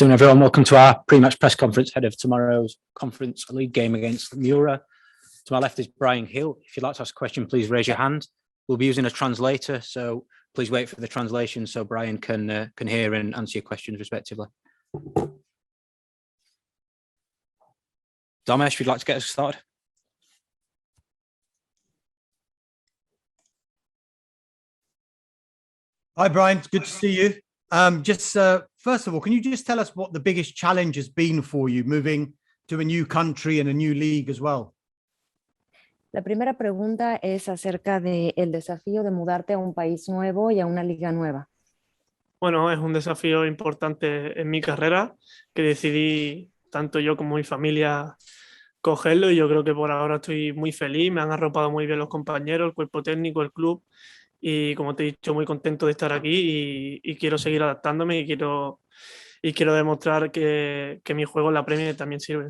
Afternoon, everyone. Welcome to our pre-match press conference ahead of tomorrow's Conference League game against Mura. To my left is Bryan Hill. If you'd like to ask a question, please raise your hand. We'll be using a translator, so please wait for the translation so Bryan can hear and answer your questions respectively. Damesh, if you'd like to get us started. Hi, Bryan. It's good to see you. First of all, can you just tell us what the biggest challenge has been for you moving to a new country and a new league as well? La primera pregunta es acerca del desafío de mudarte a un país nuevo y a una liga nueva. Bueno, es un desafío importante en mi carrera que decidí tanto yo como mi familia cogerlo y yo creo que por ahora estoy muy feliz, me han arropado muy bien los compañeros, el cuerpo técnico, el club y como te he dicho muy contento de estar aquí y quiero seguir adaptándome y quiero demostrar que mi juego en la Premier también sirve.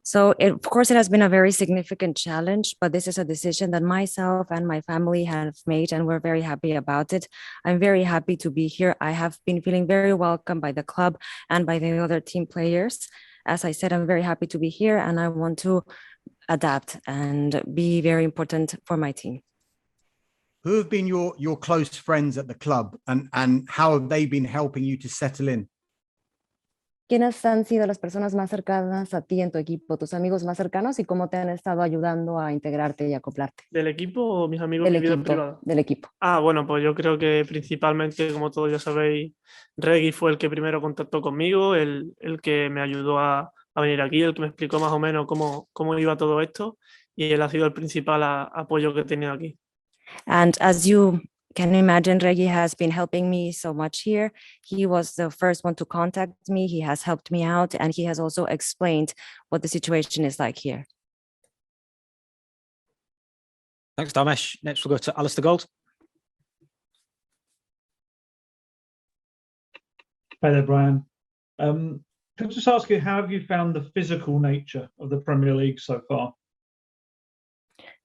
So, of course, it has been a very significant challenge, but this is a decision that myself and my family have made, and we're very happy about it. I'm very happy to be here. I have been feeling very welcome by the club and by the other team players. As I said, I'm very happy to be here, and I want to adapt and be very important for my team. Who have been your close friends at the club and how have they been helping you to settle in? ¿Quiénes han sido las personas más cercanas a ti en tu equipo, tus amigos más cercanos y cómo te han estado ayudando a integrarte y acoplarte? ¿Del equipo o mis amigos de vida privada? Del equipo. Bueno, pues yo creo que principalmente, como todos ya sabéis, Reggie fue el que primero contactó conmigo, el que me ayudó a venir aquí, el que me explicó más o menos cómo iba todo esto y él ha sido el principal apoyo que he tenido aquí. And as you can imagine, Reggie has been helping me so much here. He was the first one to contact me. He has helped me out and he has also explained what the situation is like here. Thanks, Damesh. Next, we'll go to Alistair Gold. Hi there, Bryan. Can I just ask you, how have you found the physical nature of the Premier League so far?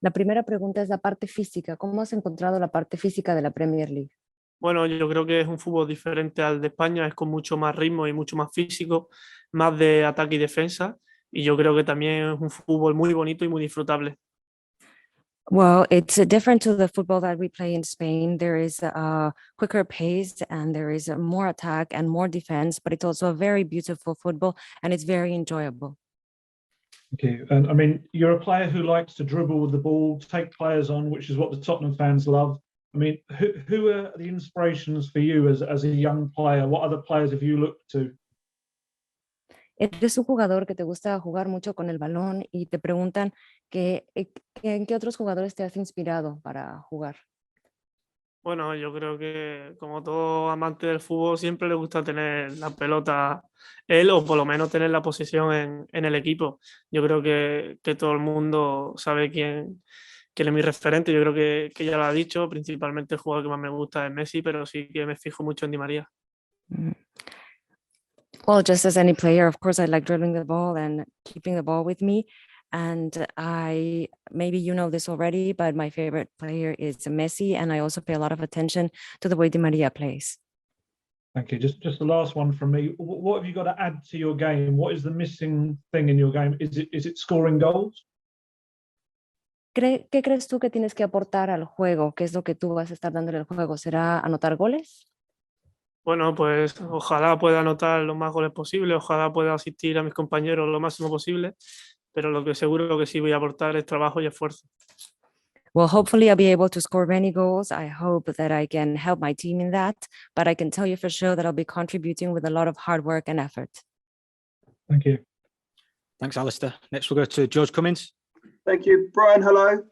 La primera pregunta es la parte física. ¿Cómo has encontrado la parte física de la Premier League? Bueno, yo creo que es un fútbol diferente al de España, es con mucho más ritmo y mucho más físico, más de ataque y defensa, y yo creo que también es un fútbol muy bonito y muy disfrutable. Well, it's different to the football that we play in Spain. There is a quicker pace and there is more attack and more defense, but it's also a very beautiful football and it's very enjoyable. Thank you. And I mean, you're a player who likes to dribble with the ball, take players on, which is what the Tottenham fans love. I mean, who are the inspirations for you as a young player? What other players have you looked to? Eres un jugador que te gusta jugar mucho con el balón y te preguntan en qué otros jugadores te has inspirado para jugar. Bueno, yo creo que como todo amante del fútbol siempre le gusta tener la pelota él o por lo menos tener la posesión en el equipo. Yo creo que todo el mundo sabe quién es mi referente. Yo creo que ya lo ha dicho, principalmente el jugador que más me gusta es Messi, pero sí que me fijo mucho en Di María. Well, just as any player, of course, I like dribbling the ball and keeping the ball with me. And maybe you know this already, but my favorite player is Messi. And I also pay a lot of attention to the way Di Maria plays. Thank you. Just the last one from me. What have you got to add to your game? What is the missing thing in your game? Is it scoring goals? ¿Qué crees tú que tienes que aportar al juego? ¿Qué es lo que tú vas a estar dándole al juego? ¿Será anotar goles? Bueno, pues ojalá pueda anotar los más goles posible, ojalá pueda asistir a mis compañeros lo máximo posible, pero lo que seguro que sí voy a aportar es trabajo y esfuerzo. Well, hopefully I'll be able to score many goals. I hope that I can help my team in that, but I can tell you for sure that I'll be contributing with a lot of hard work and effort. Thank you. Thanks, Alistair. Next, we'll go to George Cummins. Thank you, Bryan. Hello.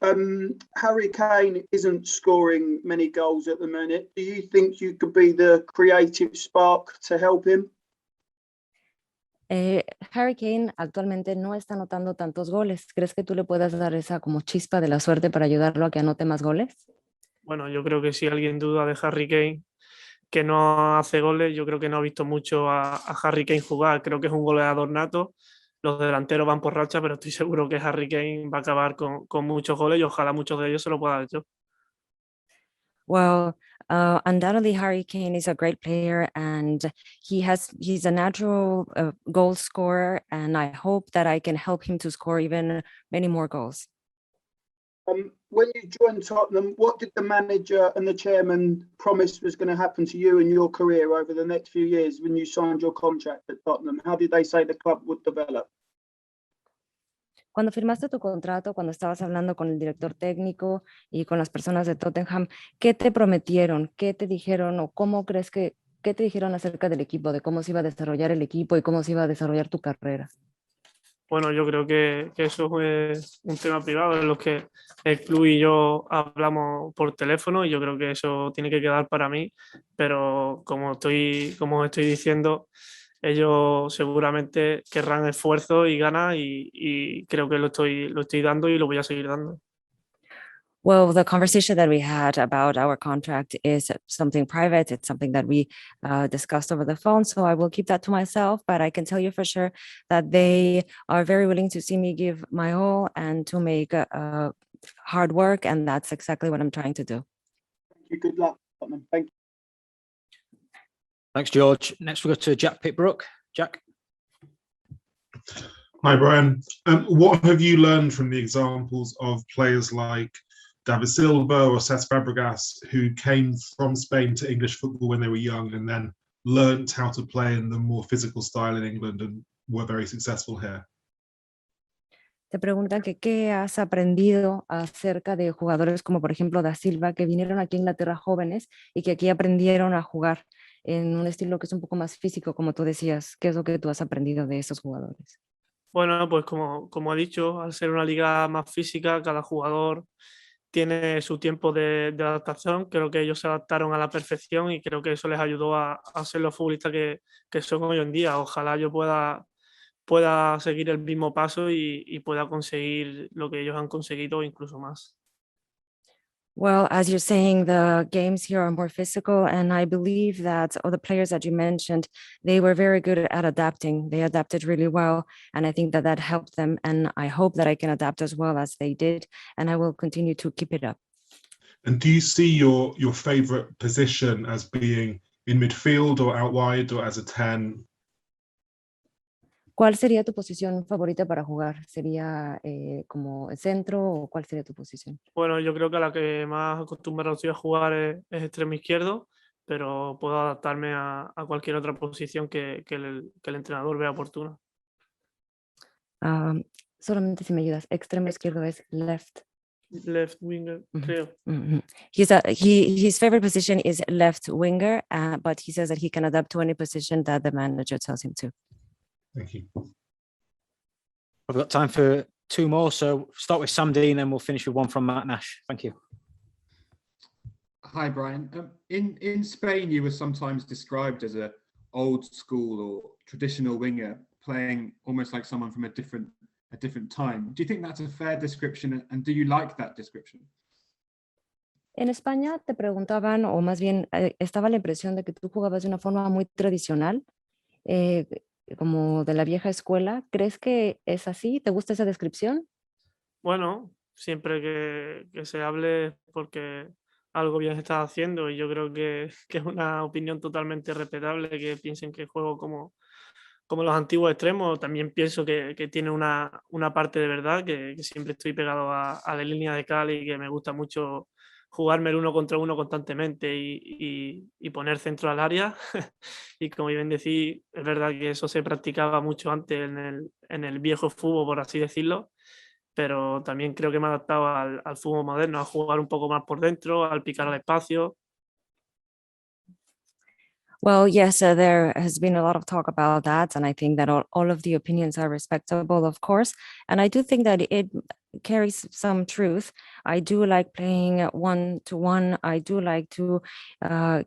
Harry Kane isn't scoring many goals at the minute. Do you think you could be the creative spark to help him? Harry Kane actualmente no está anotando tantos goles. ¿Crees que tú le puedas dar esa como chispa de la suerte para ayudarlo a que anote más goles? Bueno, yo creo que si alguien duda de Harry Kane, que no hace goles, yo creo que no ha visto mucho a Harry Kane jugar. Creo que es un goleador nato. Los delanteros van por racha, pero estoy seguro que Harry Kane va a acabar con muchos goles y ojalá muchos de ellos se lo pueda dar yo. Well, Undoubtedly, Harry Kane is a great player, and he's a natural goal scorer, and I hope that I can help him to score even many more goals. When you joined Tottenham, what did the manager and the chairman promise was going to happen to you and your career over the next few years when you signed your contract at Tottenham? How did they say the club would develop? Cuando firmaste tu contrato, cuando estabas hablando con el director técnico y con las personas de Tottenham, ¿qué te prometieron? ¿Qué te dijeron o cómo crees qué te dijeron acerca del equipo, de cómo se iba a desarrollar el equipo y cómo se iba a desarrollar tu carrera? Bueno, yo creo que eso es un tema privado en lo que el club y yo hablamos por teléfono y yo creo que eso tiene que quedar para mí, pero como estoy diciendo, ellos seguramente querrán esfuerzo y ganas y creo que lo estoy dando y lo voy a seguir dando. Well, the conversation that we had about our contract is something private. It's something that we discussed over the phone. So I will keep that to myself, but I can tell you for sure that they are very willing to see me give my all and to make hard work. And that's exactly what I'm trying to do. Thank you. Good luck, Tottenham. Thank you. Thanks, George. Next, we go to Jack Pitbrook. Jack. Hi, Bryan. What have you learned from the examples of players like David Silva or Cesc Fabregas, who came from Spain to English football when they were young and then learnt how to play in the more physical style in England and were very successful here? Te preguntan que qué has aprendido acerca de jugadores como por ejemplo Da Silva, que vinieron aquí a Inglaterra jóvenes y que aquí aprendieron a jugar en un estilo que es un poco más físico, como tú decías. ¿Qué es lo que tú has aprendido de esos jugadores? Bueno, pues como he dicho, al ser una liga más física, cada jugador tiene su tiempo de adaptación. Creo que ellos se adaptaron a la perfección y creo que eso les ayudó a ser los futbolistas que son hoy en día. Ojalá yo pueda seguir el mismo paso y pueda conseguir lo que ellos han conseguido o incluso más. Well, as you're saying, the games here are more physical, and I believe that all the players that you mentioned, they were very good at adapting. They adapted really well, and I think that helped them, and I hope that I can adapt as well as they did, and I will continue to keep it up. And do you see your favourite position as being in midfield or out wide or as a 10? ¿Cuál sería tu posición favorita para jugar? ¿Sería como el centro o cuál sería tu posición? Bueno, yo creo que a la que más acostumbrado estoy a jugar es extremo izquierdo, pero puedo adaptarme a cualquier otra posición que el entrenador vea oportuna. Solamente si me ayudas, extremo izquierdo es left. Left winger, creo. His favorite position is left winger, but he says that he can adapt to any position that the manager tells him to. Thank you. I've got time for two more, so start with Sam Dean and we'll finish with one from Matt Nash. Thank you. Hi, Bryan. In Spain, you were sometimes described as a old school or traditional winger, playing almost like someone from a different time. Do you think that's a fair description, and do you like that description? En España te preguntaban, o más bien estaba la impresión de que tú jugabas de una forma muy tradicional, como de la vieja escuela. ¿Crees que es así? ¿Te gusta esa descripción? Bueno, siempre que se hable porque algo bien se está haciendo y yo creo que es una opinión totalmente respetable que piensen que juego como los antiguos extremos. También pienso que tiene una parte de verdad, que siempre estoy pegado a la línea de cal y que me gusta mucho jugarme el uno contra uno constantemente y poner centro al área. Y como bien decís, es verdad que eso se practicaba mucho antes en el viejo fútbol, por así decirlo, pero también creo que me he adaptado al fútbol moderno, a jugar un poco más por dentro, al picar al espacio. Well, yes, there has been a lot of talk about that, and I think that all of the opinions are respectable, of course, and I do think that it carries some truth. I do like playing one-to-one. I do like to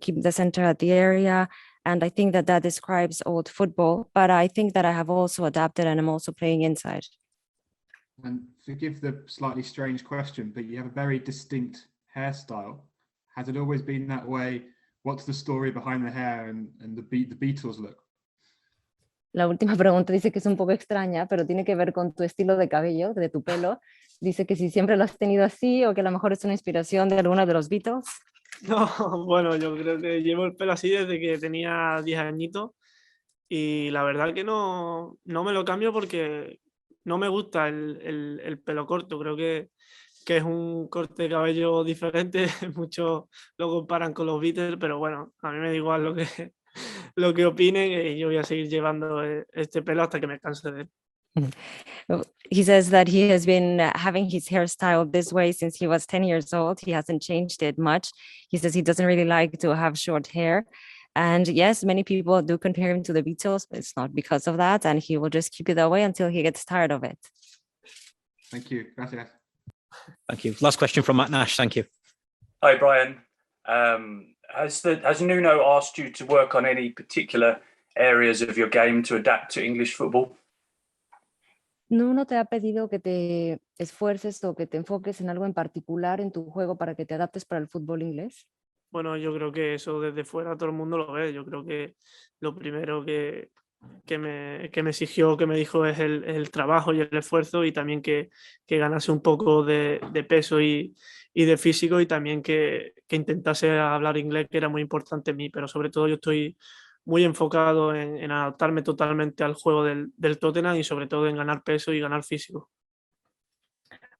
keep the center at the area, and I think that describes old football, but I think that I have also adapted and I'm also playing inside. And forgive the slightly strange question, but you have a very distinct hairstyle. Has it always been that way? What's the story behind the hair and the Beatles look? La última pregunta dice que es un poco extraña, pero tiene que ver con tu estilo de cabello, de tu pelo. Dice que si siempre lo has tenido así o que a lo mejor es una inspiración de alguno de los Beatles. No, bueno, yo creo que llevo el pelo así desde que tenía 10 añitos y la verdad que no me lo cambio porque no me gusta el pelo corto. Creo que es un corte de cabello diferente. Muchos lo comparan con los Beatles, pero bueno, a mí me da igual lo que opinen y yo voy a seguir llevando este pelo hasta que me canse de él. He says that he has been having his hairstyle this way since he was 10 years old. He hasn't changed it much. He says he doesn't really like to have short hair. And yes, many people do compare him to the Beatles, but it's not because of that. And he will just keep it that way until he gets tired of it. Thank you. Gracias. Thank you. Last question from Matt Nash. Thank you. Hi, Bryan. Has Nuno asked you to work on any particular areas of your game to adapt to English football? ¿Nuno te ha pedido que te esfuerces o que te enfoques en algo en particular en tu juego para que te adaptes para el fútbol inglés? Bueno, yo creo que eso desde fuera todo el mundo lo ve. Yo creo que lo primero que me exigió, que me dijo es el trabajo y el esfuerzo y también que ganase un poco de peso y de físico y también que intentase hablar inglés, que era muy importante en mí, pero sobre todo yo estoy muy enfocado en adaptarme totalmente al juego del Tottenham y sobre todo en ganar peso y ganar físico.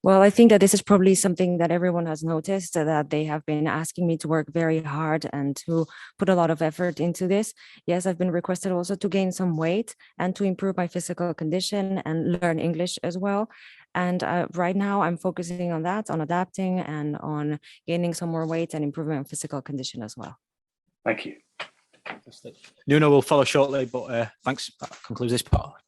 Well, I think that this is probably something that everyone has noticed, that they have been asking me to work very hard and to put a lot of effort into this. Yes, I've been requested also to gain some weight and to improve my physical condition and learn English as well. And right now I'm focusing on that, on adapting and on gaining some more weight and improving my physical condition as well. Thank you. Nuno will follow shortly, but thanks. That concludes this part.